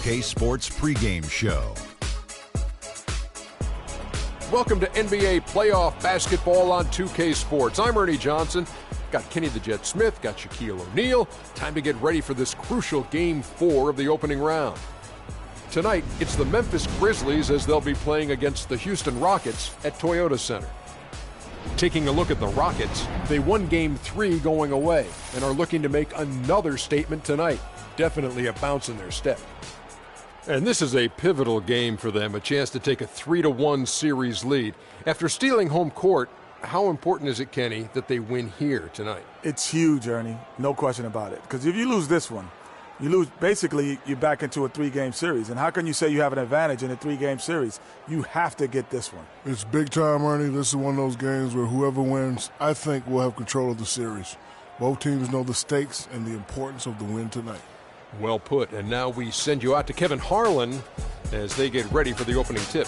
2K Sports pregame show. Welcome to NBA playoff basketball on 2K Sports. I'm Ernie Johnson. Got Kenny the Jet Smith, got Shaquille O'Neal. Time to get ready for this crucial Game 4 of the opening round. Tonight, it's the Memphis Grizzlies as they'll be playing against the Houston Rockets at Toyota Center. Taking a look at the Rockets, they won Game 3 going away and are looking to make another statement tonight. Definitely a bounce in their step. And this is a pivotal game for them, a chance to take a 3-1 series lead. After stealing home court, how important is it, Kenny, that they win here tonight? It's huge, Ernie. No question about it. Because if you lose this one, you lose, basically, you're back into a 3-game series. And how can you say you have an advantage in a 3-game series? You have to get this one. It's big time, Ernie. This is one of those games where whoever wins, I think, will have control of the series. Both teams know the stakes and the importance of the win tonight. Well put. And now we send you out to Kevin Harlan as they get ready for the opening tip.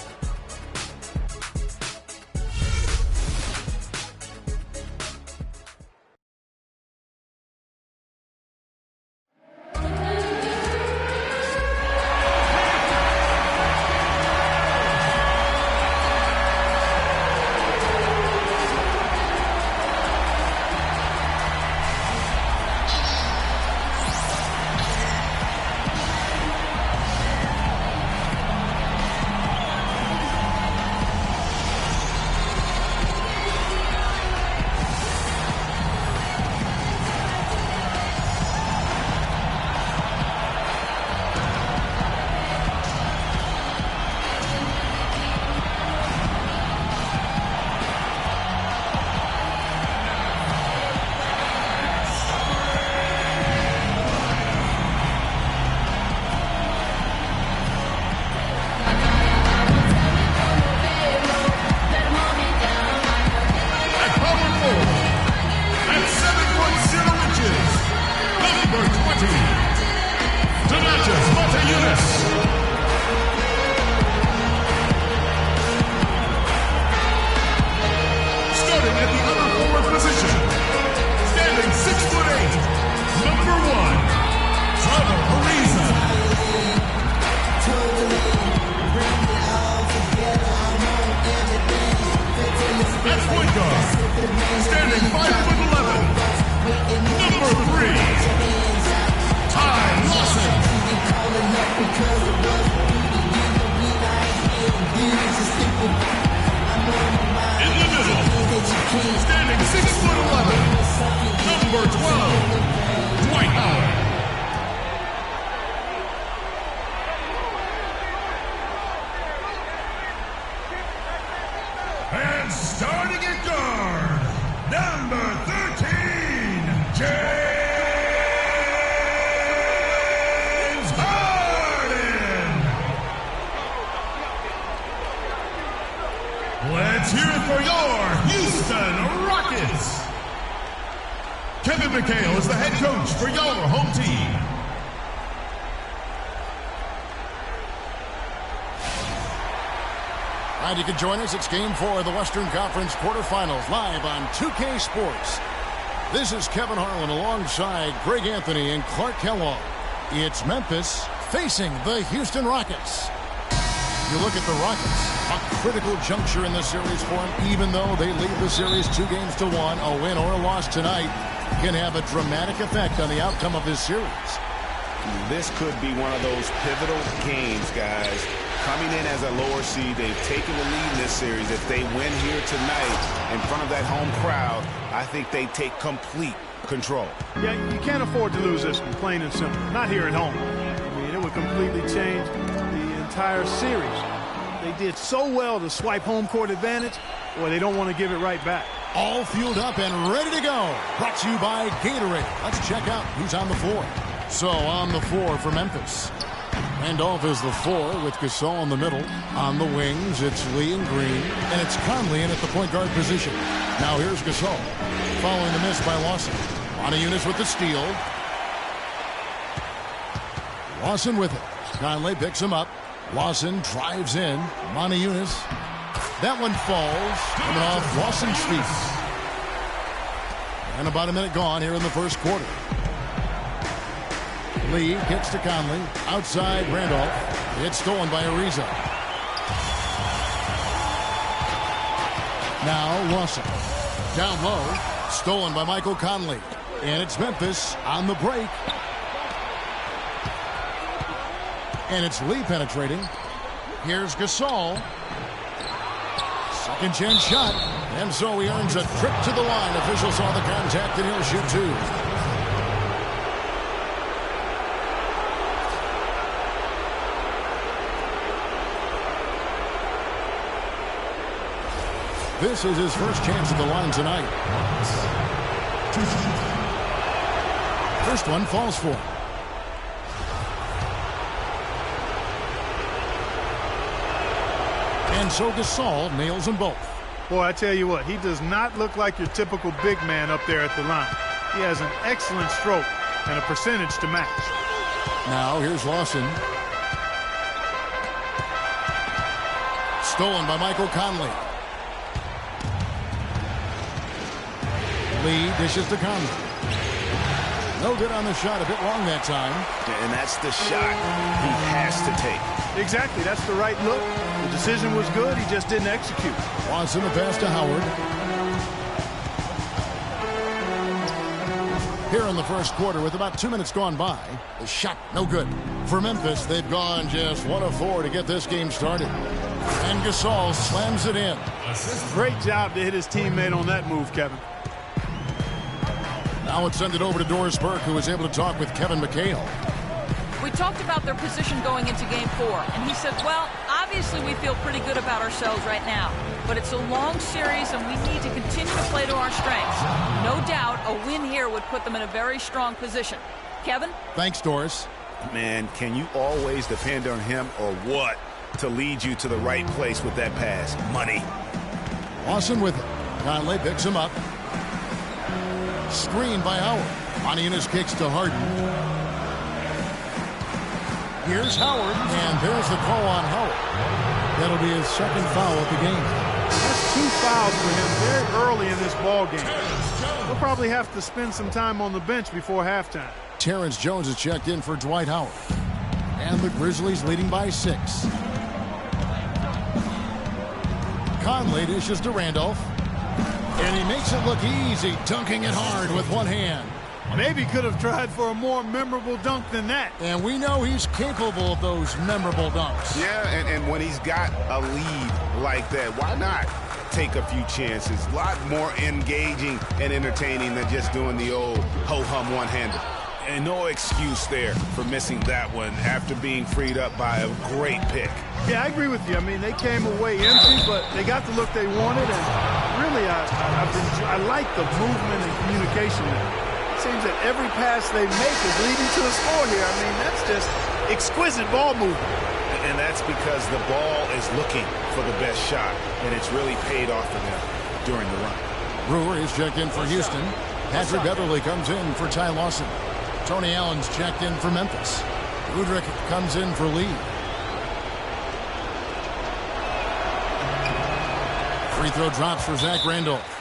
Let's hear it for your Houston Rockets. Kevin McHale is the head coach for your home team. And you can join us. It's Game 4 of the Western Conference quarterfinals live on 2K Sports. This is Kevin Harlan alongside Greg Anthony and Clark Kellogg. It's Memphis facing the Houston Rockets. You look at the Rockets, a critical juncture in the series for them. Even though they lead the series 2-1, a win or a loss tonight can have a dramatic effect on the outcome of this series. This could be one of those pivotal games, guys. Coming in as a lower seed, they've taken the lead in this series. If they win here tonight in front of that home crowd, I think they take complete control. Yeah, you can't afford to lose this one, plain and simple. Not here at home. I mean, it would completely change the entire series. They did so well to swipe home court advantage, boy, they don't want to give it right back. All fueled up and ready to go. Brought to you by Gatorade. Let's check out who's on the floor. So on the floor for Memphis. Randolph is the 4 with Gasol in the middle. On the wings, it's Lee and Green. And it's Conley in at the point guard position. Now here's Gasol. Following the miss by Lawson. Montejunas with the steal. Lawson with it. Conley picks him up. Lawson drives in. Montejunas. That one falls. Coming off Lawson's feet. And about a minute gone here in the first quarter. Lee kicks to Conley. Outside Randolph. It's stolen by Ariza. Now Lawson. Down low. Stolen by Michael Conley. And it's Memphis on the break. And it's Lee penetrating. Here's Gasol. Second chance shot. And so he earns a trip to the line. Officials saw the contact and he'll shoot two. This is his first chance at the line tonight. First one falls for him. And so Gasol nails them both. Boy, I tell you what, he does not look like your typical big man up there at the line. He has an excellent stroke and a percentage to match. Now here's Lawson. Stolen by Michael Conley. Lee dishes to Conley. No good on the shot, a bit long that time. And that's the shot he has to take. Exactly, that's the right look. The decision was good, he just didn't execute. Watson the pass to Howard. Here in the first quarter with about 2 minutes gone by. The shot no good. For Memphis, they've gone just 1 of 4 to get this game started. And Gasol slams it in. Great job to hit his teammate on that move, Kevin. Now it's sent it over to Doris Burke, who was able to talk with Kevin McHale. We talked about their position going into Game 4, and he said, well, obviously we feel pretty good about ourselves right now, but it's a long series and we need to continue to play to our strengths. No doubt a win here would put them in a very strong position. Kevin? Thanks, Doris. Man, can you always depend on him or what to lead you to the right place with that pass? Money. Lawson with it. Conley picks him up. Screen by Howard. Money in his kicks to Harden. Here's Howard, and there's the call on Howard. That'll be his second foul of the game. That's 2 fouls for him very early in this ball game. He'll probably have to spend some time on the bench before halftime. Terrence Jones is checked in for Dwight Howard. And the Grizzlies leading by 6. Conley dishes to Randolph. And he makes it look easy, dunking it hard with one hand. Maybe could have tried for a more memorable dunk than that. And we know he's capable of those memorable dunks. Yeah, and when he's got a lead like that, why not take a few chances? A lot more engaging and entertaining than just doing the old ho-hum one-hander. And no excuse there for missing that one after being freed up by a great pick. Yeah, I agree with you. I mean, they came away empty, but they got the look they wanted. And really, I like the movement and communication there. Seems that every pass they make is leading to a score here. I mean, that's just exquisite ball movement. And that's because the ball is looking for the best shot, and it's really paid off for them during the run. Brewer is checked in for Houston. Patrick Beverly comes in for Ty Lawson. Tony Allen's checked in for Memphis. Udrich comes in for Lee. Free throw drops for Zach Randolph.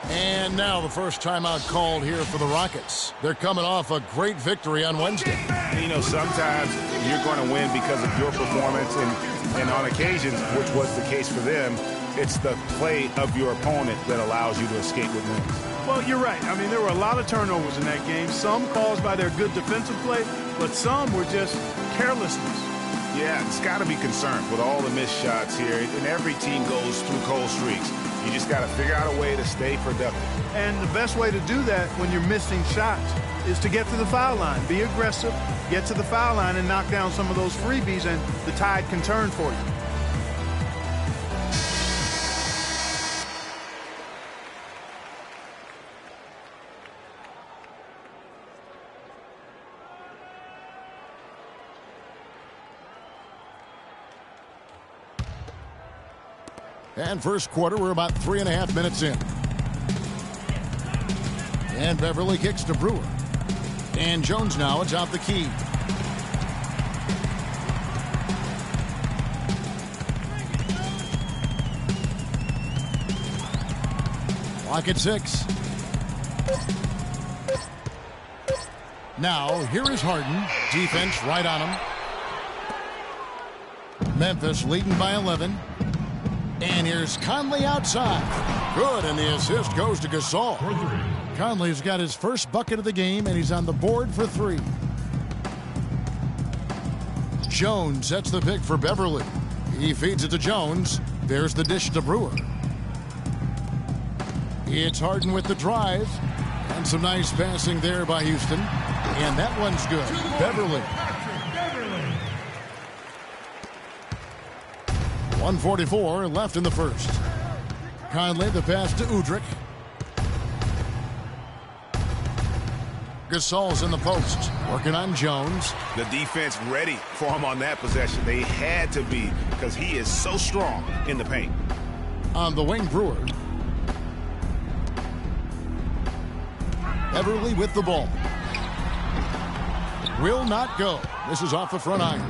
And now the first timeout called here for the Rockets. They're coming off a great victory on Wednesday. You know, sometimes you're going to win because of your performance, and on occasions, which was the case for them, it's the play of your opponent that allows you to escape with wins. Well, you're right. I mean, there were a lot of turnovers in that game, some caused by their good defensive play, but some were just carelessness. Yeah, it's got to be concerned with all the missed shots here, and every team goes through cold streaks. You just got to figure out a way to stay productive. And the best way to do that when you're missing shots is to get to the foul line. Be aggressive, get to the foul line, and knock down some of those freebies, and the tide can turn for you. And first quarter, we're about 3.5 minutes in. And Beverly kicks to Brewer. And Jones now atop the key. Clock at 6. Now, here is Harden. Defense right on him. Memphis leading by 11. And here's Conley outside. Good, and the assist goes to Gasol. Conley's got his first bucket of the game, and he's on the board for 3. Jones sets the pick for Beverly. He feeds it to Jones. There's the dish to Brewer. It's Harden with the drive. And some nice passing there by Houston. And that one's good. Beverly. 1:44 left in the first. Conley, the pass to Udrih. Gasol's in the post, working on Jones. The defense ready for him on that possession. They had to be, because he is so strong in the paint. On the wing, Brewer. Beverly with the ball. Will not go. This is off the front iron.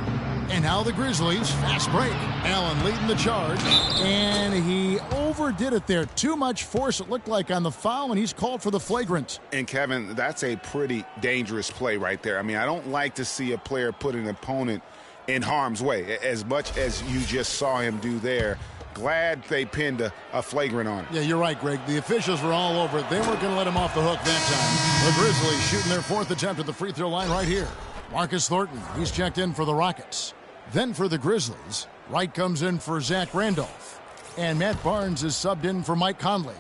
And now the Grizzlies, fast break. Allen leading the charge, and he overdid it there. Too much force, it looked like, on the foul, and he's called for the flagrant. And, Kevin, that's a pretty dangerous play right there. I mean, I don't like to see a player put an opponent in harm's way, as much as you just saw him do there. Glad they pinned a flagrant on it. Yeah, you're right, Greg. The officials were all over it. They weren't going to let him off the hook that time. The Grizzlies shooting their 4th attempt at the free throw line right here. Marcus Thornton, he's checked in for the Rockets. Then for the Grizzlies, Wright comes in for Zach Randolph. And Matt Barnes is subbed in for Mike Conley.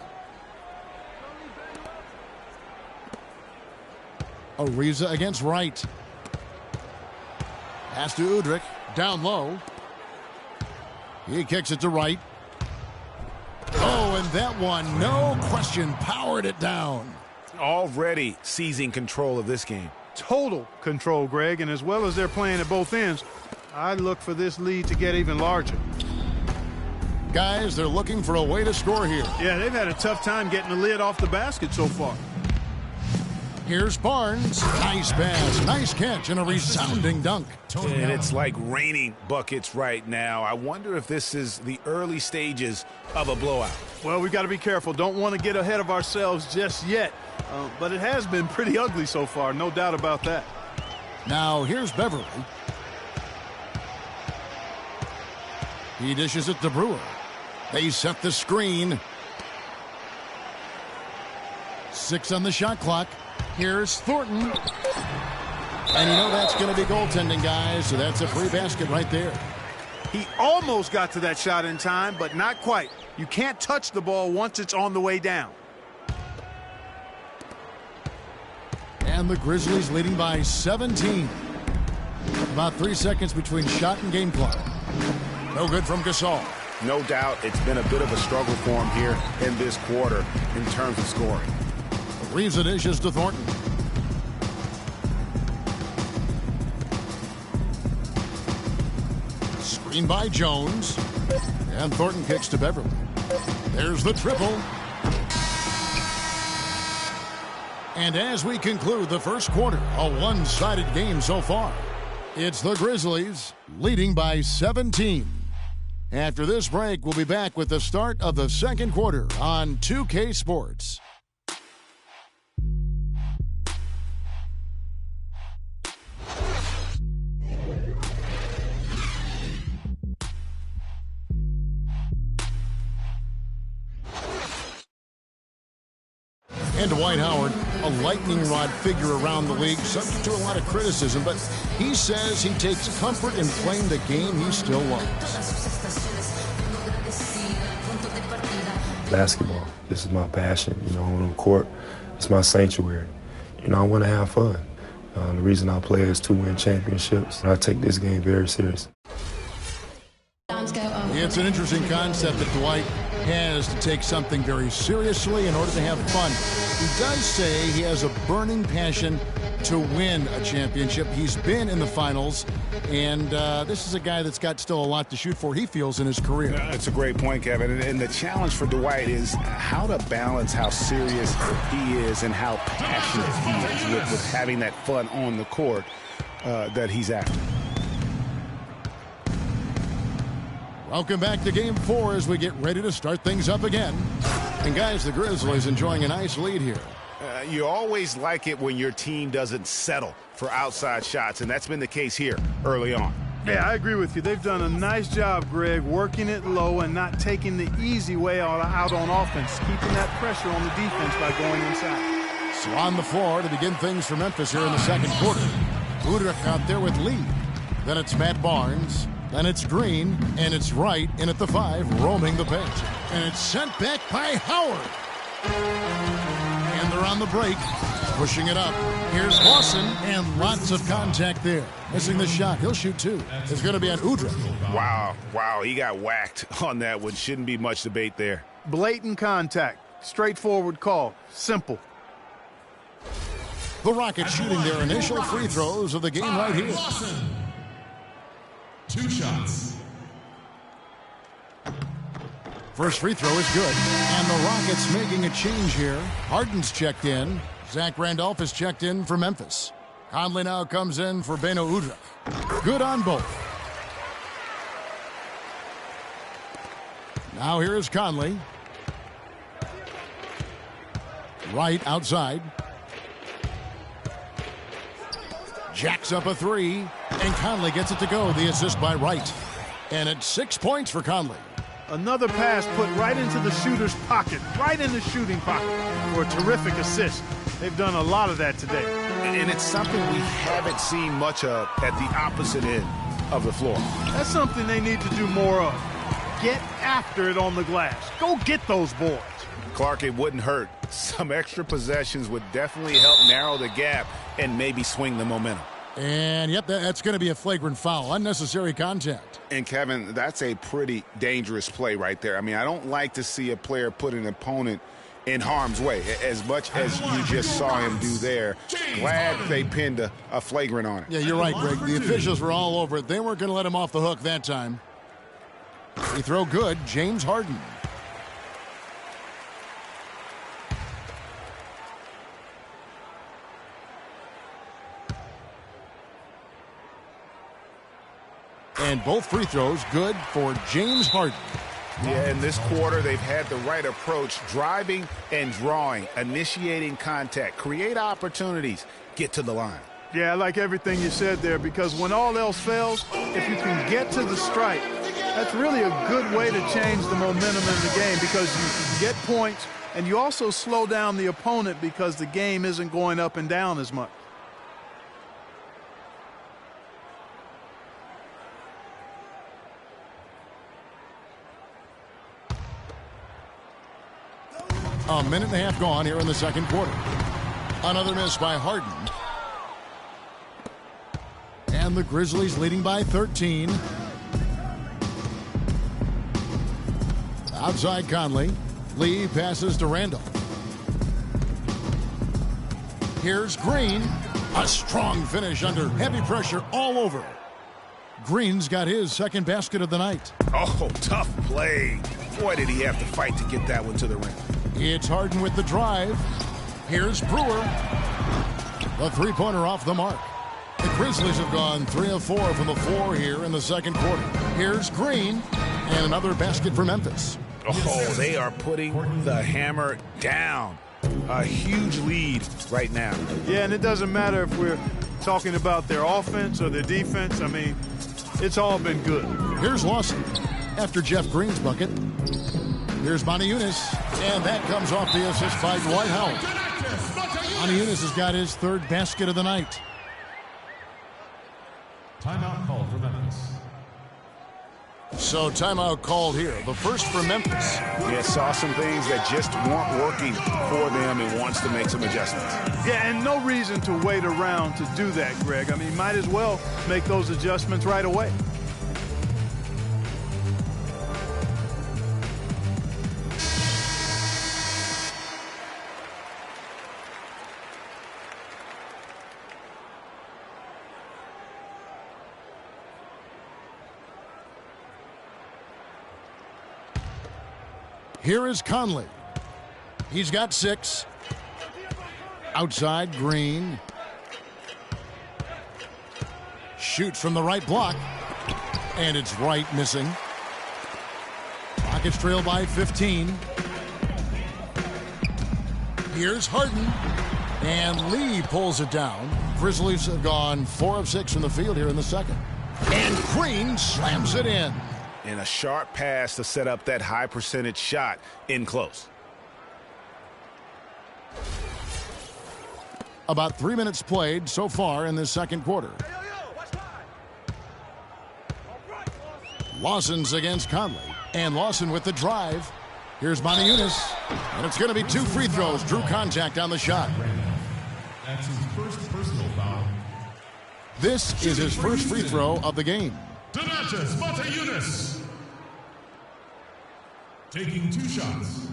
Ariza against Wright. Pass to Udrih, down low. He kicks it to Wright. Oh, and that one, no question, powered it down. Already seizing control of this game. Total control, Greg, and as well as they're playing at both ends, I look for this lead to get even larger. Guys, they're looking for a way to score here. Yeah, they've had a tough time getting the lid off the basket so far. Here's Barnes. Nice pass, nice catch, and a resounding dunk. And it's like raining buckets right now. I wonder if this is the early stages of a blowout. Well, we've got to be careful. Don't want to get ahead of ourselves just yet. But it has been pretty ugly so far, no doubt about that. Now here's Beverly. He dishes it to Brewer. They set the screen. 6 on the shot clock. Here's Thornton. And you know that's going to be goaltending, guys, so that's a free basket right there. He almost got to that shot in time, but not quite. You can't touch the ball once it's on the way down. And the Grizzlies leading by 17. About 3 seconds between shot and game clock. No good from Gasol. No doubt it's been a bit of a struggle for him here in this quarter in terms of scoring. Ariza dishes to Thornton. Screen by Jones. And Thornton kicks to Beverly. There's the triple. And as we conclude the first quarter, a one-sided game so far. It's the Grizzlies leading by 17. After this break, we'll be back with the start of the second quarter on 2K Sports. And Dwight Howard, a lightning rod figure around the league, subject to a lot of criticism, but he says he takes comfort in playing the game he still loves. Basketball, this is my passion, on the court, it's my sanctuary. I want to have fun. The reason I play is to win championships, and I take this game very serious. It's an interesting concept that Dwight has to take something very seriously in order to have fun. He does say he has a burning passion to win a championship. He's been in the finals, and this is a guy that's got still a lot to shoot for, he feels, in his career. That's a great point, Kevin. And the challenge for Dwight is how to balance how serious he is and how passionate he is with having that fun on the court that he's after. Welcome back to Game 4 as we get ready to start things up again. And guys, the Grizzlies enjoying a nice lead here. You always like it when your team doesn't settle for outside shots, and that's been the case here early on. Yeah, I agree with you. They've done a nice job, Greg, working it low and not taking the easy way out on offense, keeping that pressure on the defense by going inside. So on the floor to begin things for Memphis here in the second quarter. Udrich out there with Lee. Then it's Matt Barnes. Then it's Green. And it's Wright in at the 5, roaming the paint. And it's sent back by Howard. And they're on the break, pushing it up. Here's Lawson, and lots of contact there. Missing the shot. He'll shoot 2. It's going to be on Udrich. Wow, he got whacked on that one. Shouldn't be much debate there. Blatant contact. Straightforward call. Simple. The Rockets shooting their initial free throws of the game right here. Lawson. 2 shots. First free throw is good. And the Rockets making a change here. Harden's checked in. Zach Randolph is checked in for Memphis. Conley now comes in for Beno Udrich. Good on both. Now here's Conley. Wright outside. Jacks up a 3. And Conley gets it to go. The assist by Wright. And it's 6 points for Conley. Another pass put right into the shooter's pocket, right in the shooting pocket for a terrific assist. They've done a lot of that today. And it's something we haven't seen much of at the opposite end of the floor. That's something they need to do more of. Get after it on the glass. Go get those boards. Clark, it wouldn't hurt. Some extra possessions would definitely help narrow the gap and maybe swing the momentum. And, yep, that's going to be a flagrant foul. Unnecessary contact. And, Kevin, that's a pretty dangerous play right there. I mean, I don't like to see a player put an opponent in harm's way, as much as you just saw him do there. Glad they pinned a flagrant on it. Yeah, you're right, Greg. The officials were all over it. They weren't going to let him off the hook that time. Free throw good. James Harden. And both free throws good for James Harden. Yeah, in this quarter, they've had the right approach, driving and drawing, initiating contact, create opportunities, get to the line. Yeah, I like everything you said there, because when all else fails, if you can get to the stripe, that's really a good way to change the momentum in the game, because you get points and you also slow down the opponent because the game isn't going up and down as much. A minute and a half gone here in the second quarter. Another miss by Harden. And the Grizzlies leading by 13. Outside Conley. Lee passes to Randolph. Here's Green. A strong finish under heavy pressure all over. Green's got his second basket of the night. Oh, tough play. Boy, did he have to fight to get that one to the rim. It's Harden with the drive. Here's Brewer. The three-pointer off the mark. The Grizzlies have gone 3 of 4 from the floor here in the second quarter. Here's Green. And another basket for Memphis. Oh, they are putting the hammer down. A huge lead right now. Yeah, and it doesn't matter if we're talking about their offense or their defense. I mean, it's all been good. Here's Lawson after Jeff Green's bucket. Here's Moniunas, and that comes off the assist by Dwight Howard. Moniunas has got his third basket of the night. Timeout called for Memphis. So timeout called here. The first for Memphis. Yeah, saw some things that just weren't working for them and wants to make some adjustments. Yeah, and no reason to wait around to do that, Greg. I mean, might as well make those adjustments right away. Here is Conley. He's got 6. Outside, Green. Shoots from the right block. And it's Wright missing. Rockets trail by 15. Here's Harden. And Lee pulls it down. Grizzlies have gone 4 of 6 from the field here in the second. And Green slams it in. And a sharp pass to set up that high percentage shot in close. About 3 minutes played so far in this second quarter. Lawson's against Conley. And Lawson with the drive. Here's Moniunas. And it's going to be 2 free throws. Drew contact on the shot. That's his first personal foul. This is his first free throw of the game. Donatas Moniunas taking 2 shots.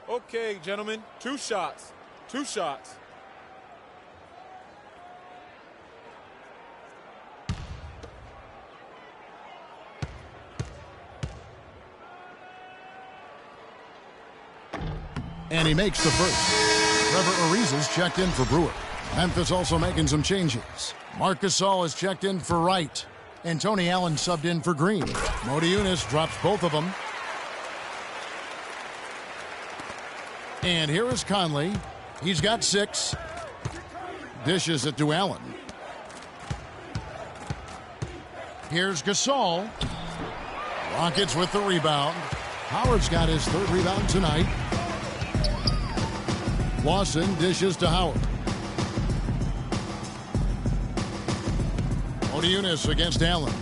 Okay, gentlemen, 2 shots. 2 shots. And he makes the first. Trevor Ariza's checked in for Brewer. Memphis also making some changes. Marc Gasol is checked in for Wright. And Tony Allen subbed in for Green. Modiunas drops both of them. And here is Conley. He's got 6. Dishes it to Allen. Here's Gasol. Rockets with the rebound. Howard's got his 3rd rebound tonight. Lawson dishes to Howard. Modiunas against Allen.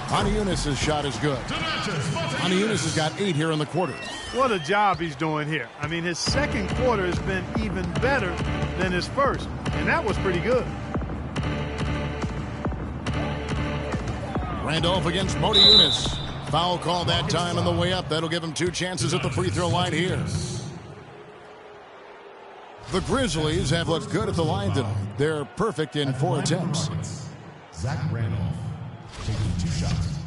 Moniunas' shot is good. Moniunas has got 8 here in the quarter. What a job he's doing here. I mean, his second quarter has been even better than his first, and that was pretty good. Randolph against Modiunas. Foul call that time on the way up. That'll give him 2 chances at the free throw line here. The Grizzlies have looked good at the line tonight. They're perfect in 4 attempts. Zach Randolph taking 2 shots.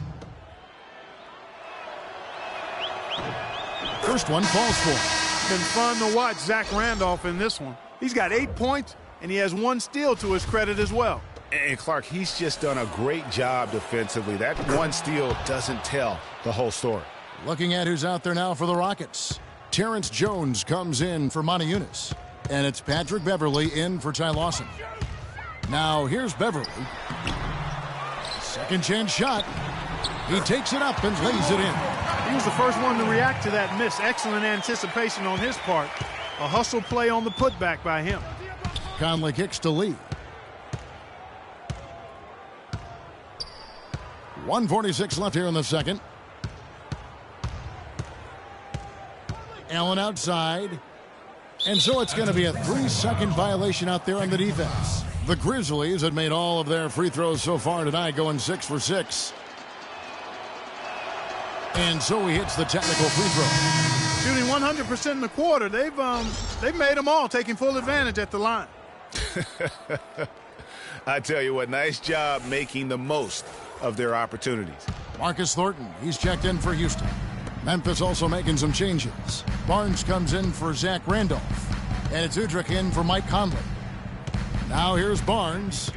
First one falls for him. It's been fun to watch Zach Randolph in this one. He's got 8 points, and he has 1 steal to his credit as well. And Clark, he's just done a great job defensively. That 1 steal doesn't tell the whole story. Looking at who's out there now for the Rockets. Terrence Jones comes in for Moniunas. And it's Patrick Beverly in for Ty Lawson. Now here's Beverly. Second chance shot. He takes it up and lays it in. He was the first one to react to that miss. Excellent anticipation on his part. A hustle play on the putback by him. Conley kicks to Lee. 1:46 left here in the second. Allen outside. And so it's going to be a 3-second violation out there on the defense. The Grizzlies had made all of their free throws so far tonight, going 6 for 6. And so he hits the technical free throw. Shooting 100% in the quarter. They've made them all, taking full advantage at the line. I tell you what, nice job making the most of their opportunities. Marcus Thornton, he's checked in for Houston. Memphis also making some changes. Barnes comes in for Zach Randolph. And it's Udrich in for Mike Conley. Now here's Barnes.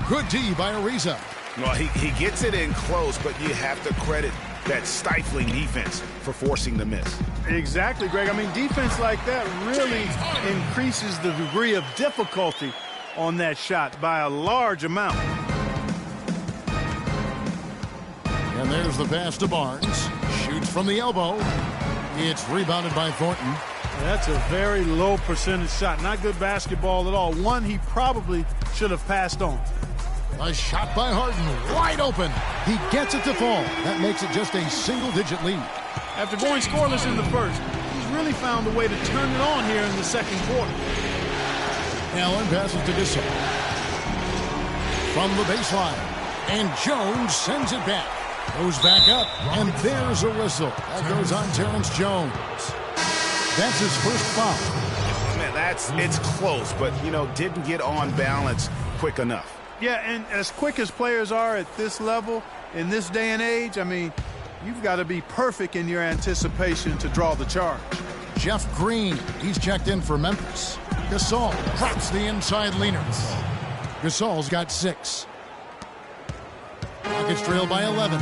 Good D by Ariza. Well, he gets it in close, but you have to credit that stifling defense for forcing the miss. Exactly, Greg. I mean, defense like that really increases the degree of difficulty on that shot by a large amount. And there's the pass to Barnes. Shoots from the elbow. It's rebounded by Thornton. That's a very low percentage shot. Not good basketball at all. One he probably should have passed on. A shot by Harden, wide open. He gets it to fall. That makes it just a single-digit lead. After going scoreless in the first, he's really found a way to turn it on here in the second quarter. Allen passes to Gasol. From the baseline. And Jones sends it back. Goes back up, and there's a whistle. That goes on Terrence Jones. That's his first foul. Man, it's close, but, didn't get on balance quick enough. Yeah, and as quick as players are at this level, in this day and age, I mean, you've got to be perfect in your anticipation to draw the charge. Jeff Green, he's checked in for Memphis. Gasol drops the inside leaners. Gasol's got 6. Rockets trail by 11.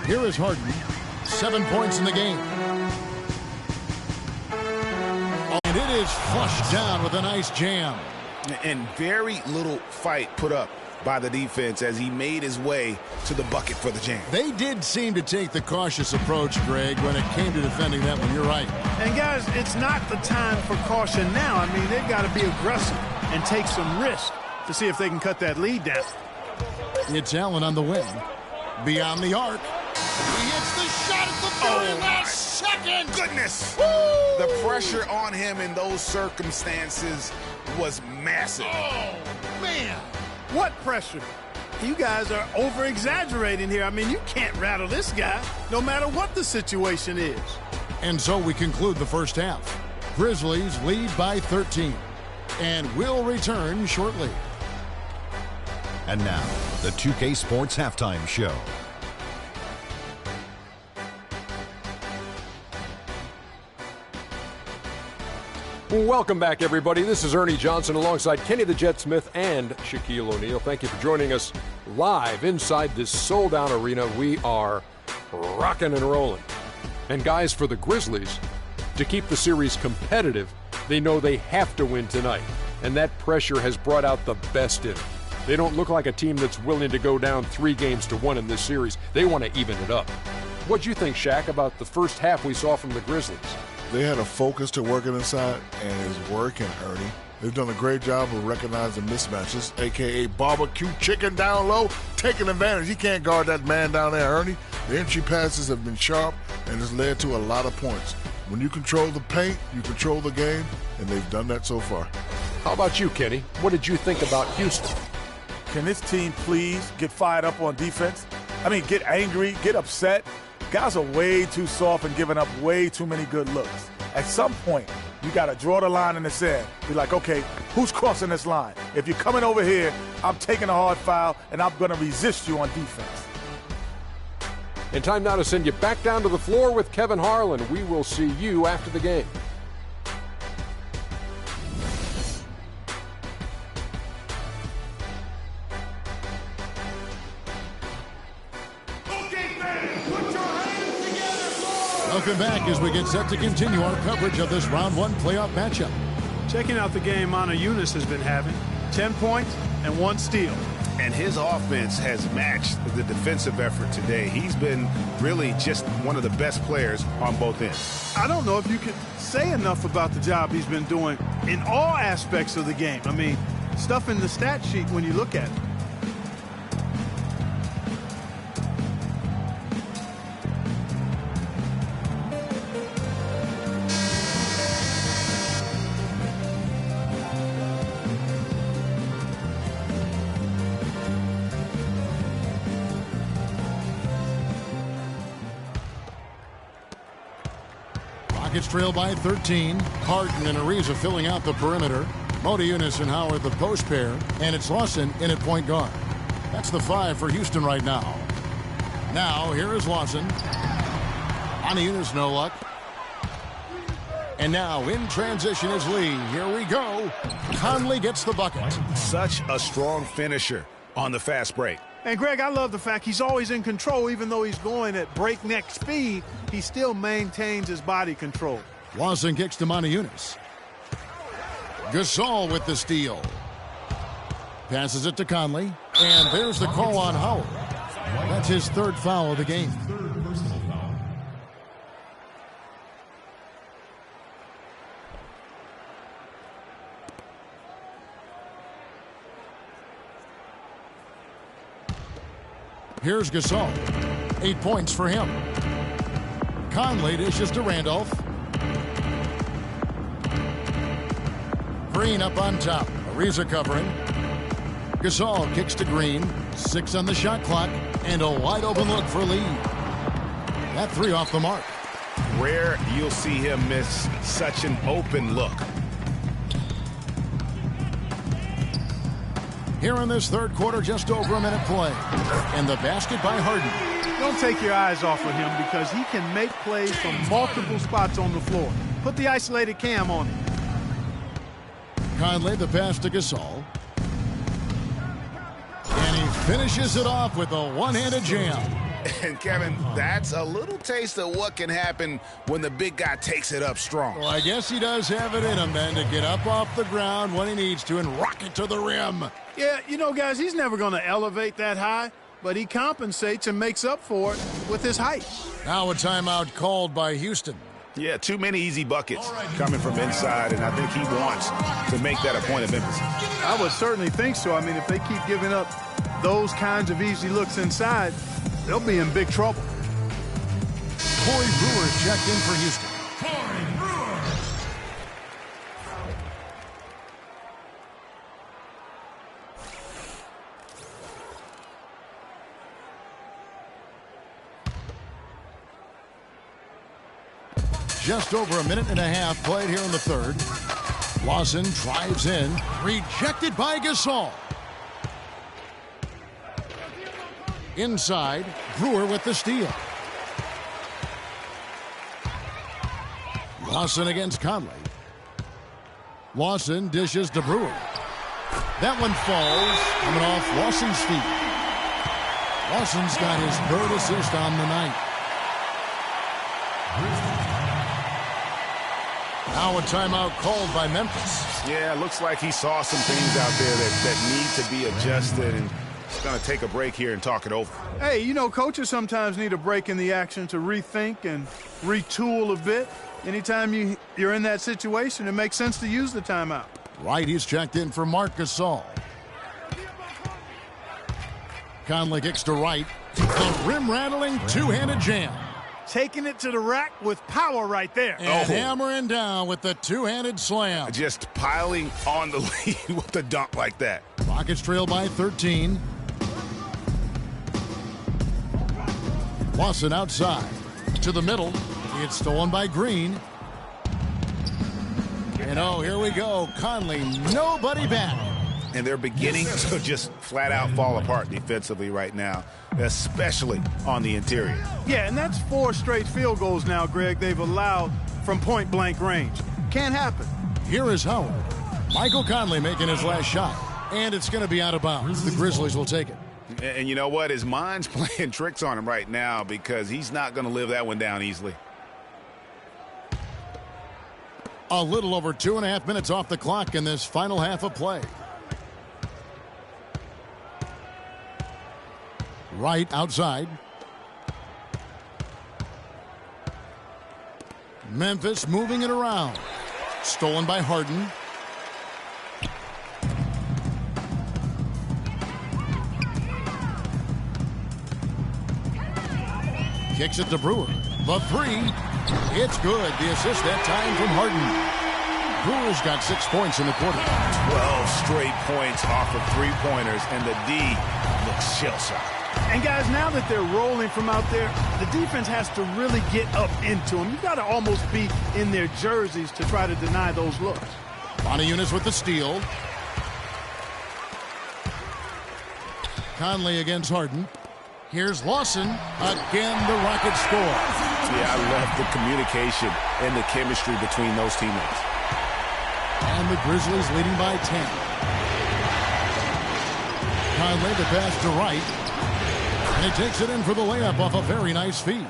Here is Harden. 7 points in the game. And it is flushed down with a nice jam. And very little fight put up by the defense as he made his way to the bucket for the jam. They did seem to take the cautious approach, Greg, when it came to defending that one. You're right. And, guys, it's not the time for caution now. I mean, they've got to be aggressive and take some risk to see if they can cut that lead down. It's Allen on the wing. Beyond the arc. He hits the shot at the very last second. Goodness. Woo! The pressure on him in those circumstances was massive. Oh, man. What pressure? You guys are over-exaggerating here. I mean, you can't rattle this guy no matter what the situation is. And so we conclude the first half. Grizzlies lead by 13. And will return shortly. And now, the 2K Sports Halftime Show. Welcome back, everybody. This is Ernie Johnson alongside Kenny the Jet Smith and Shaquille O'Neal. Thank you for joining us live inside this sold-out arena. We are rocking and rolling. And guys, for the Grizzlies, to keep the series competitive, they know they have to win tonight. And that pressure has brought out the best in them. They don't look like a team that's willing to go down 3-1 in this series. They want to even it up. What'd you think, Shaq, about the first half we saw from the Grizzlies? They had a focus to working inside, and it's working, Ernie. They've done a great job of recognizing mismatches, a.k.a. barbecue chicken down low, taking advantage. He can't guard that man down there, Ernie. The entry passes have been sharp, and it's led to a lot of points. When you control the paint, you control the game, and they've done that so far. How about you, Kenny? What did you think about Houston? Can this team please get fired up on defense? I mean, get angry, get upset. Guys are way too soft and giving up way too many good looks. At some point, you got to draw the line in the sand. Be like, okay, who's crossing this line? If you're coming over here, I'm taking a hard foul, and I'm going to resist you on defense. And time now to send you back down to the floor with Kevin Harlan. We will see you after the game. Welcome back as we get set to continue our coverage of this round one playoff matchup. Checking out the game Mana Eunice has been having. 10 points and 1 steal. And his offense has matched the defensive effort today. He's been really just one of the best players on both ends. I don't know if you can say enough about the job he's been doing in all aspects of the game. I mean, stuff in the stat sheet when you look at it. Rockets trail by 13. Harden and Ariza filling out the perimeter. Mota Eunice and Howard the post pair. And it's Lawson in at point guard. That's the 5 for Houston right now. Now, here is Lawson. Mana Eunice, no luck. And now in transition is Lee. Here we go. Conley gets the bucket. Such a strong finisher on the fast break. And, Greg, I love the fact he's always in control. Even though he's going at breakneck speed, he still maintains his body control. Lawson kicks to Mana Eunice. Gasol with the steal. Passes it to Conley. And there's the call on Howard. That's his 3rd foul of the game. Here's Gasol. 8 points for him. Conley dishes to Randolph. Green up on top. Ariza covering. Gasol kicks to Green. 6 on the shot clock. And a wide open look for Lee. That 3 off the mark. Rare you'll see him miss such an open look. Here in this 3rd quarter, just over a minute play. And the basket by Harden. Don't take your eyes off of him because he can make plays from multiple spots on the floor. Put the isolated cam on him. Conley, the pass to Gasol. And he finishes it off with a one-handed jam. And, Kevin, that's a little taste of what can happen when the big guy takes it up strong. Well, I guess he does have it in him, then, to get up off the ground when he needs to and rock it to the rim. Yeah, you know, guys, he's never going to elevate that high, but he compensates and makes up for it with his height. Now a timeout called by Houston. Yeah, too many easy buckets coming from inside, and I think he wants to make that a point of emphasis. I would certainly think so. I mean, if they keep giving up those kinds of easy looks inside, they'll be in big trouble. Corey Brewer checked in for Houston. Just over a minute and a half played here in the third. Lawson drives in, rejected by Gasol. Inside, Brewer with the steal. Lawson against Conley. Lawson dishes to Brewer. That one falls, coming off Lawson's feet. Lawson's got his third assist on the night. Now a timeout called by Memphis. Yeah, looks like he saw some things out there that need to be adjusted, and he's going to take a break here and talk it over. Hey, you know, coaches sometimes need a break in the action to rethink and retool a bit. Anytime you're in that situation, it makes sense to use the timeout. Right, he's checked in for Marc Gasol. Conley kicks to right. A rim-rattling two-handed jam. Taking it to the rack with power right there. And hammering down with the two-handed slam. Just piling on the lead with a dunk like that. Rockets trail by 13. Lawson outside. To the middle. It's stolen by Green. And oh, here we go. Conley, nobody back. And they're beginning to just flat out fall apart defensively right now, especially on the interior. Yeah, and that's 4 straight field goals now, Greg, they've allowed from point-blank range. Can't happen. Here is Howard. Michael Conley making his last shot. And it's going to be out of bounds. The Grizzlies will take it. And you know what? His mind's playing tricks on him right now because he's not going to live that one down easily. A little over 2.5 minutes off the clock in this final half of play. Right outside. Memphis moving it around. Stolen by Harden. Kicks it to Brewer. The three. It's good. The assist that time from Harden. Brewer's got 6 points in the quarter. 12 straight points off of three-pointers, and the D looks shell-shocked. And, guys, now that they're rolling from out there, the defense has to really get up into them. You've got to almost be in their jerseys to try to deny those looks. Montezumas with the steal. Conley against Harden. Here's Lawson. Again, the Rockets score. Yeah, I love the communication and the chemistry between those teammates. And the Grizzlies leading by 10. Conley the pass to Wright. And he takes it in for the layup off a very nice feed.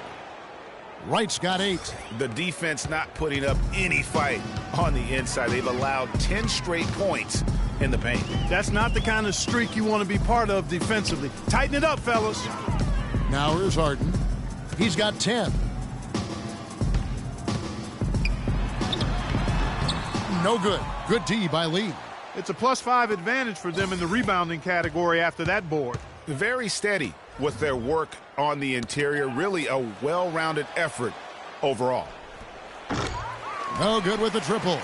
Wright's got 8. The defense not putting up any fight on the inside. They've allowed 10 straight points in the paint. That's not the kind of streak you want to be part of defensively. Tighten it up, fellas. Now here's Harden. He's got 10. No good. Good D by Lee. It's a +5 advantage for them in the rebounding category after that board. Very steady with their work on the interior. Really a well-rounded effort overall. No good with the triple.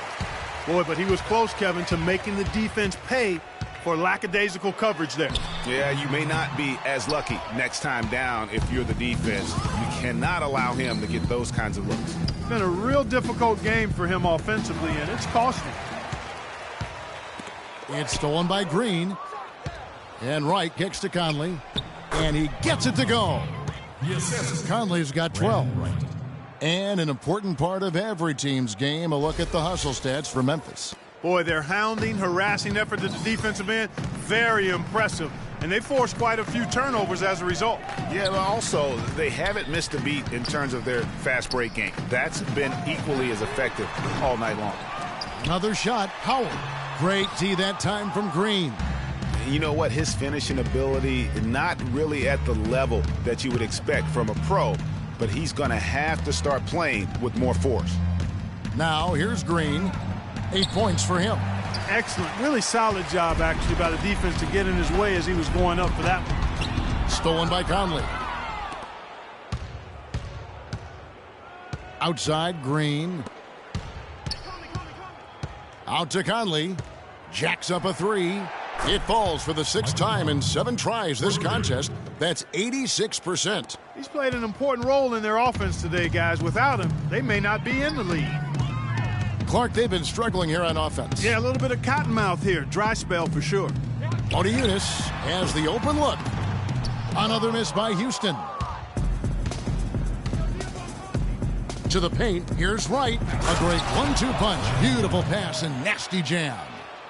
Boy, but he was close, Kevin, to making the defense pay for lackadaisical coverage there. Yeah, you may not be as lucky next time down if you're the defense. You cannot allow him to get those kinds of looks. It's been a real difficult game for him offensively, and it's costing. It's stolen by Green. And Wright kicks to Conley. And he gets it to go. Conley's got 12. And an important part of every team's game, a look at the hustle stats for Memphis. Boy, their hounding, harassing effort at the defensive end, very impressive. And they forced quite a few turnovers as a result. Yeah, but also, they haven't missed a beat in terms of their fast break game. That's been equally as effective all night long. Another shot, Howard. Great D that time from Green. You know what? His finishing ability, not really at the level that you would expect from a pro, but he's going to have to start playing with more force. Now, here's Green. 8 points for him. Excellent. Really solid job, actually, by the defense to get in his way as he was going up for that one. Stolen by Conley. Outside, Green. Out to Conley. Jacks up a three. It falls for the 6th time in 7 tries this contest. That's 86%. He's played an important role in their offense today, guys. Without him, they may not be in the lead. Clark, they've been struggling here on offense. Yeah, a little bit of cottonmouth here. Dry spell for sure. Motiejunas has the open look. Another miss by Houston. To the paint, here's Wright. A great 1-2 punch. Beautiful pass and nasty jam.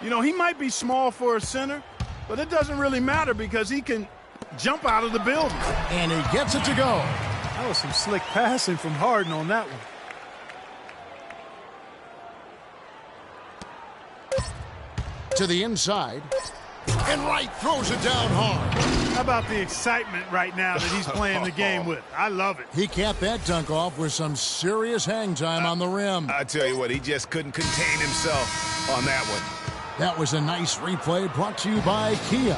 You know, he might be small for a center, but it doesn't really matter because he can jump out of the building. And he gets it to go. That was some slick passing from Harden on that one. To the inside. And Wright throws it down hard. How about the excitement right now that he's playing the game with? I love it. He capped that dunk off with some serious hang time on the rim. I tell you what, he just couldn't contain himself on that one. That was a nice replay brought to you by Kia.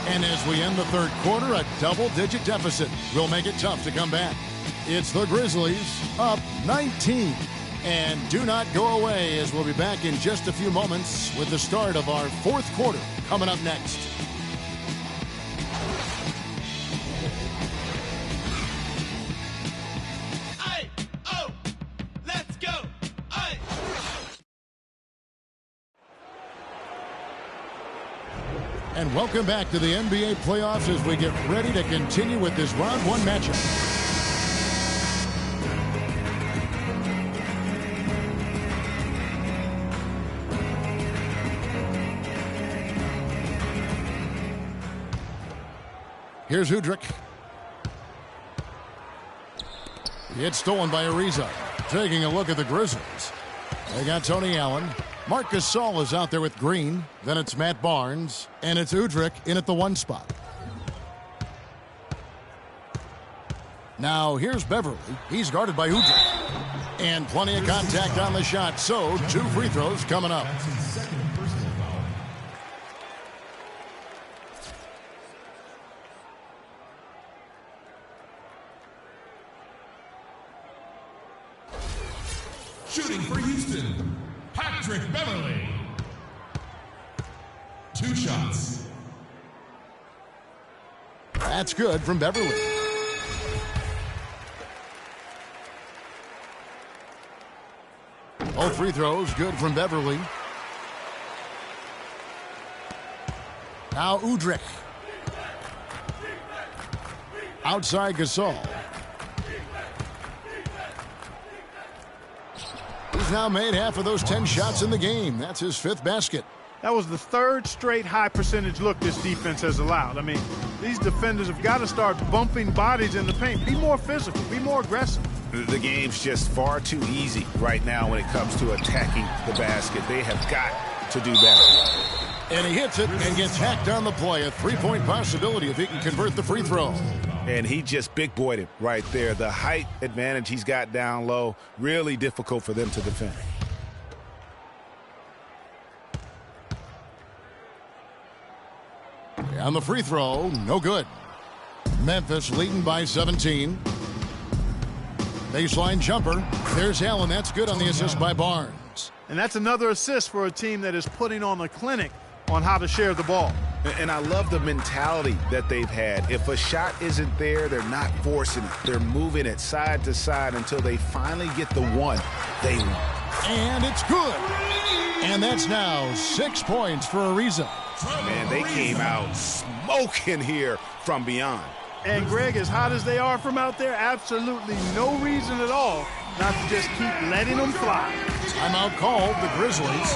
And as we end the 3rd quarter, a double-digit deficit will make it tough to come back. It's the Grizzlies up 19. And do not go away, as we'll be back in just a few moments with the start of our 4th quarter coming up next. Let's go! And welcome back to the NBA playoffs as we get ready to continue with this round 1 matchup. Here's Udrih. It's stolen by Ariza. Taking a look at the Grizzlies. They got Tony Allen. Marc Gasol is out there with Green. Then it's Matt Barnes. And it's Udrih in at the 1 spot. Now here's Beverly. He's guarded by Udrih. And plenty of contact on the shot. So 2 free throws coming up. Shooting for Houston, Patrick Beverly. 2 shots. That's good from Beverly. All free throws good from Beverly. Now Udrih. Outside Gasol. He's now made half of those 10 shots in the game. That's his 5th basket. That was the 3rd straight high percentage look this defense has allowed. I mean, these defenders have got to start bumping bodies in the paint. Be more physical. Be more aggressive. The game's just far too easy right now when it comes to attacking the basket. They have got to do better. And he hits it and gets hacked on the play. A 3-point possibility if he can convert the free throw. And he just big-boyed it right there. The height advantage he's got down low, really difficult for them to defend. On the free throw, no good. Memphis leading by 17. Baseline jumper. There's Allen. That's good on the assist by Barnes. And that's another assist for a team that is putting on a clinic on how to share the ball. And I love the mentality that they've had. If a shot isn't there, they're not forcing it. They're moving it side to side until they finally get the one they want. And it's good. And that's now 6 points for Ariza. Man, they came out smoking here from beyond. And Greg, as hot as they are from out there, absolutely no reason at all not to just keep letting them fly. Timeout called, the Grizzlies.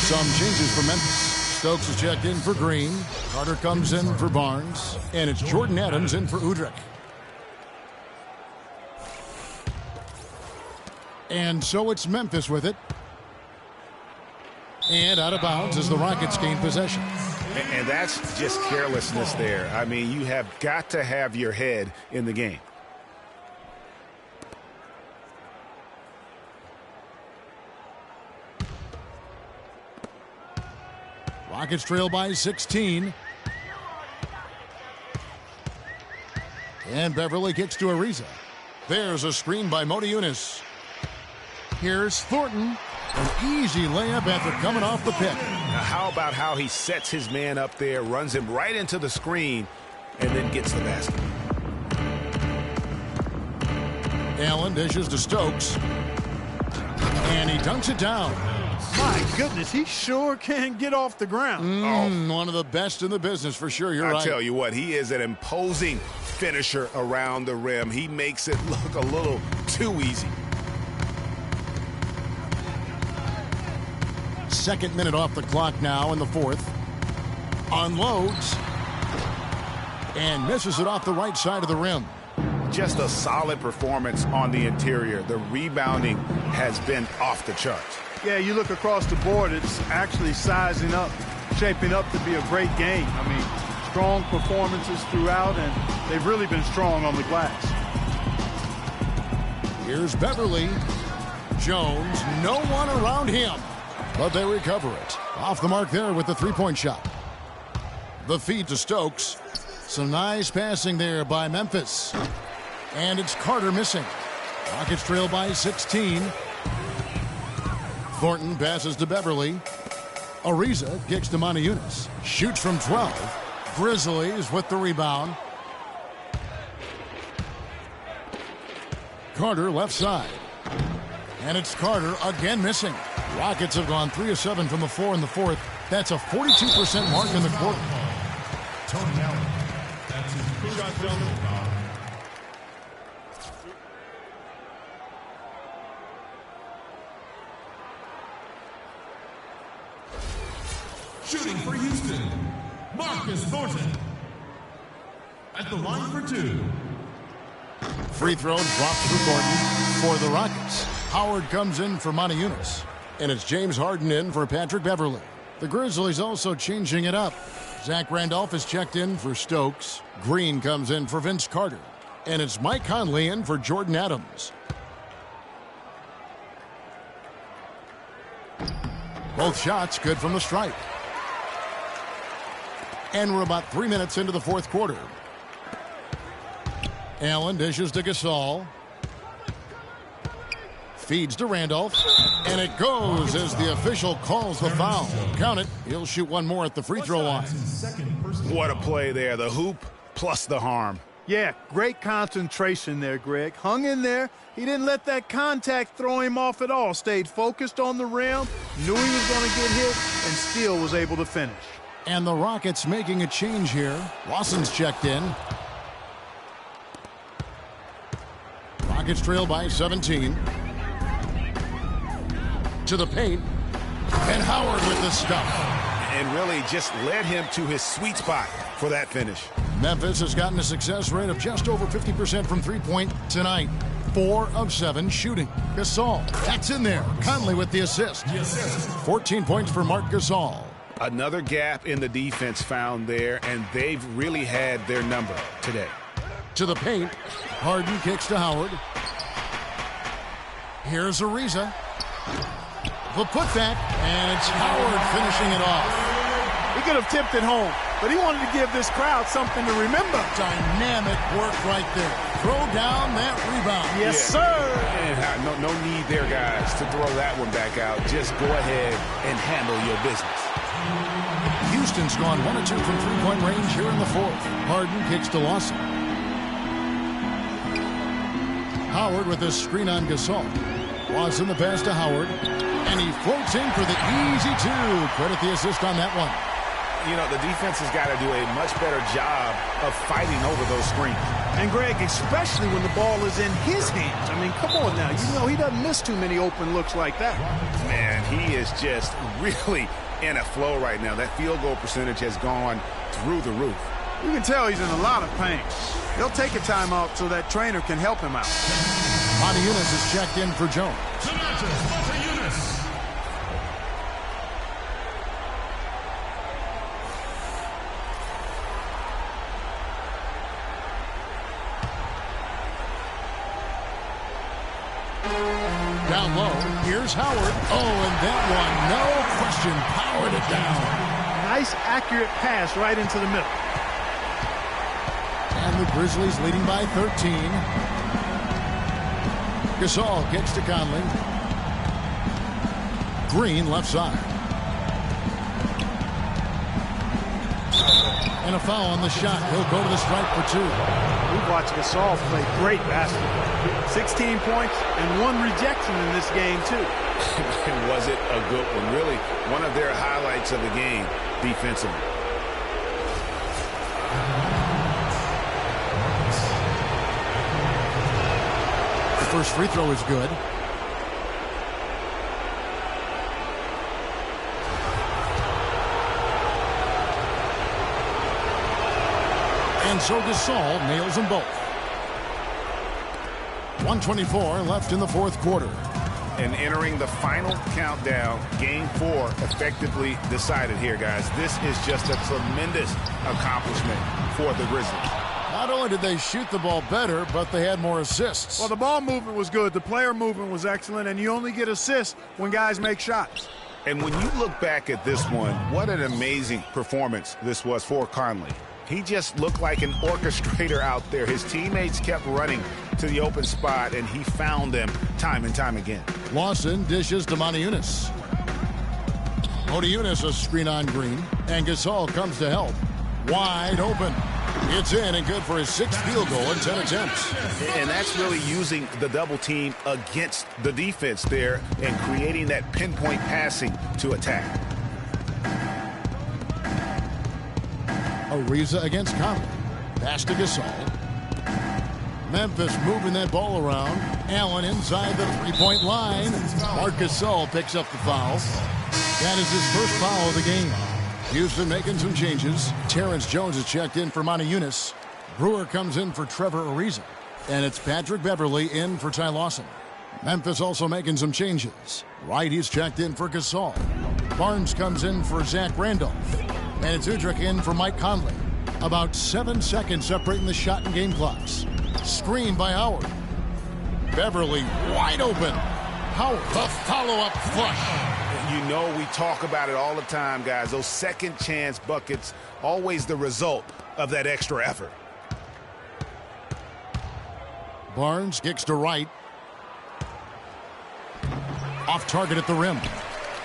Some changes for Memphis. Stokes is checked in for Green. Carter comes in for Barnes. And it's Jordan Adams in for Udrich. And so it's Memphis with it. And out of bounds as the Rockets gain possession. And that's just carelessness there. I mean, you have got to have your head in the game. Rockets trail by 16. And Beverly kicks to Ariza. There's a screen by Modi Yunus. Here's Thornton. An easy layup after coming off the pick. Now, how about how he sets his man up there, runs him right into the screen, and then gets the basket. Allen dishes to Stokes. And he dunks it down. My goodness, he sure can get off the ground. One of the best in the business for sure. You're right. I tell you what, he is an imposing finisher around the rim. He makes it look a little too easy. Second minute off the clock now in the fourth. Unloads. And misses it off the right side of the rim. Just a solid performance on the interior. The rebounding has been off the charts. Yeah, you look across the board, it's actually sizing up, shaping up to be a great game. I mean, strong performances throughout, and they've really been strong on the glass. Here's Beverly. Jones, no one around him. But they recover it. Off the mark there with the three-point shot. The feed to Stokes. Some nice passing there by Memphis. And it's Carter missing. Rockets trail by 16. Thornton passes to Beverly. Ariza kicks to Moni Yunus. Shoots from 12. Grizzlies with the rebound. Carter left side. And it's Carter again missing. Rockets have gone 3 of 7 from the floor in the fourth. That's a 42% mark in the quarter. Tony Allen. That's his shot foul. Shooting for Houston, Marcus Thornton. At the line for two. Free throw drops for Thornton for the Rockets. Howard comes in for Moni Yunus. And it's James Harden in for Patrick Beverly. The Grizzlies also changing it up. Zach Randolph is checked in for Stokes. Green comes in for Vince Carter. And it's Mike Conley in for Jordan Adams. Both shots good from the stripe. And we're about 3 minutes into the fourth quarter. Allen dishes to Gasol. Feeds to Randolph. And it goes as the official calls the foul. Count it. He'll shoot one more at the free throw line. What a play there. The hoop plus the harm. Yeah, great concentration there, Greg. Hung in there. He didn't let that contact throw him off at all. Stayed focused on the rim. Knew he was going to get hit and still was able to finish. And the Rockets making a change here. Lawson's checked in. Rockets trail by 17. To the paint. And Howard with the stuff. And really just led him to his sweet spot for that finish. Memphis has gotten a success rate of just over 50% from three-point tonight. 4 of 7 shooting. Gasol, that's in there. Conley with the assist. 14 points for Marc Gasol. Another gap in the defense found there, and they've really had their number today. To the paint. Harden kicks to Howard. Here's Ariza. The putback, and it's Howard finishing it off. He could have tipped it home, but he wanted to give this crowd something to remember. Dynamic work right there. Throw down that rebound. Yes, sir. And no need there, guys, to throw that one back out. Just go ahead and handle your business. Houston's gone 1 of 2 from three-point range here in the fourth. Harden kicks to Lawson. Howard with a screen on Gasol. Lawson the pass to Howard. And he floats in for the easy two. Credit the assist on that one. you know, the defense has got to do a much better job of fighting over those screens. And, Greg, especially when the ball is in his hands. I mean, come on now. You know he doesn't miss too many open looks like that. Man, he is just really in a flow right now. That field goal percentage has gone through the roof. You can tell he's in a lot of pain. They'll take a timeout so that trainer can help him out. Monty Eunice is checked in for Jones. Down low, here's Howard. Oh, and that one, no question, powered it down. Nice, accurate pass right into the middle. And the Grizzlies leading by 13. Gasol kicks to Conley. Green left side. And a foul on the shot. He'll go to the stripe for two. We've watched Gasol play great basketball. 16 points and 1 rejection in this game, too. And was it a good one? Really, one of their highlights of the game defensively. The first free throw is good. And so Gasol nails them both. 1:24 left in the fourth quarter. And entering the final countdown, Game 4 effectively decided here, guys. This is just a tremendous accomplishment for the Grizzlies. Not only did they shoot the ball better, but they had more assists. Well, the ball movement was good. The player movement was excellent, and you only get assists when guys make shots. And when you look back at this one, what an amazing performance this was for Conley. He just looked like an orchestrator out there. His teammates kept running to the open spot, and he found them time and time again. Lawson dishes to Monty Eunice. Monty Eunice a screen on Green, and Gasol comes to help. Wide open. It's in and good for his 6th field goal in 10 attempts. And that's really using the double team against the defense there and creating that pinpoint passing to attack. Ariza against Conley. Pass to Gasol. Memphis moving that ball around. Allen inside the three-point line. Marc Gasol picks up the foul. That is his first foul of the game. Houston making some changes. Terrence Jones is checked in for Monty Eunice. Brewer comes in for Trevor Ariza. And it's Patrick Beverley in for Ty Lawson. Memphis also making some changes. Wright, he's checked in for Gasol. Barnes comes in for Zach Randolph. And it's Udrich in for Mike Conley. About 7 seconds separating the shot and game clocks. Screen by Howard. Beverley wide open. Howard, the follow-up flush. You know we talk about it all the time, guys. Those second chance buckets, always the result of that extra effort. Barnes kicks to Wright. Off target at the rim.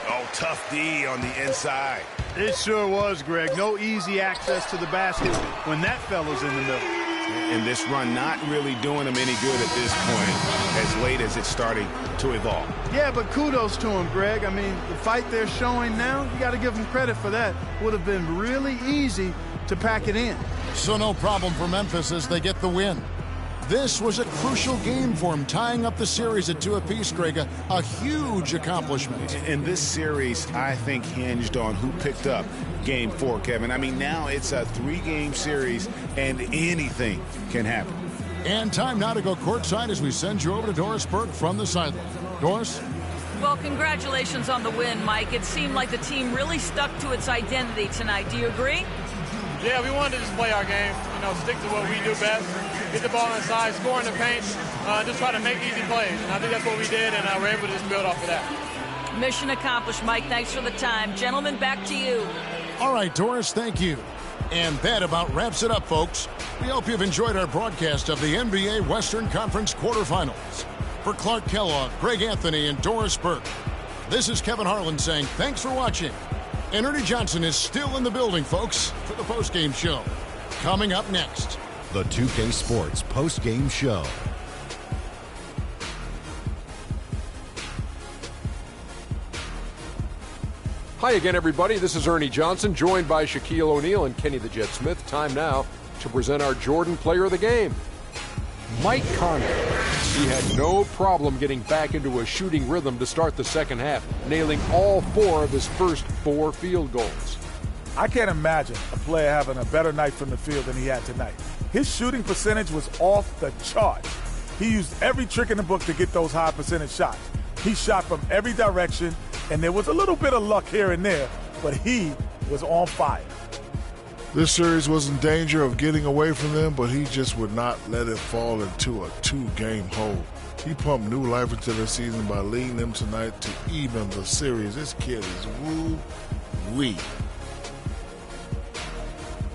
Oh, tough D on the inside. It sure was, Greg. No easy access to the basket when that fella's in the middle. And this run not really doing him any good at this point, as late as it's starting to evolve. Yeah, but kudos to him, Greg. I mean, the fight they're showing now, you got to give them credit for that. Would have been really easy to pack it in. So no problem for Memphis as they get the win. This was a crucial game for him, tying up the series at 2 apiece, Greg. A huge accomplishment. And this series, I think, hinged on who picked up Game 4, Kevin. I mean, now it's a 3-game series, and anything can happen. And time now to go courtside as we send you over to Doris Burke from the sideline. Doris? Well, congratulations on the win, Mike. It seemed like the team really stuck to its identity tonight. Do you agree? Yeah, we wanted to just play our game, stick to what we do best, get the ball inside, score in the paint, just try to make easy plays. And I think that's what we did, and we're able to just build off of that. Mission accomplished, Mike. Thanks for the time. Gentlemen, back to you. All right, Doris, thank you. And that about wraps it up, folks. We hope you've enjoyed our broadcast of the NBA Western Conference quarterfinals. For Clark Kellogg, Greg Anthony, and Doris Burke, this is Kevin Harlan saying thanks for watching. And Ernie Johnson is still in the building, folks, for the postgame show. Coming up next, the 2K Sports postgame show. Hi again, everybody. This is Ernie Johnson, joined by Shaquille O'Neal and Kenny the Jet Smith. Time now to present our Jordan Player of the Game. Mike Conley. He had no problem getting back into a shooting rhythm to start the second half, nailing all 4 of his first 4 field goals. I can't imagine a player having a better night from the field than he had tonight. His shooting percentage was off the charts. He used every trick in the book to get those high percentage shots. He shot from every direction, and there was a little bit of luck here and there, but he was on fire. This series was in danger of getting away from them, but he just would not let it fall into a 2-game hole. He pumped new life into the season by leading them tonight to even the series. This kid is woo-wee.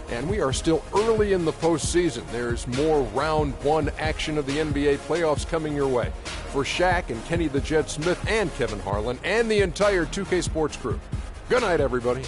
And we are still early in the postseason. There's more round 1 action of the NBA playoffs coming your way. For Shaq and Kenny the Jet Smith and Kevin Harlan and the entire 2K Sports crew, good night, everybody.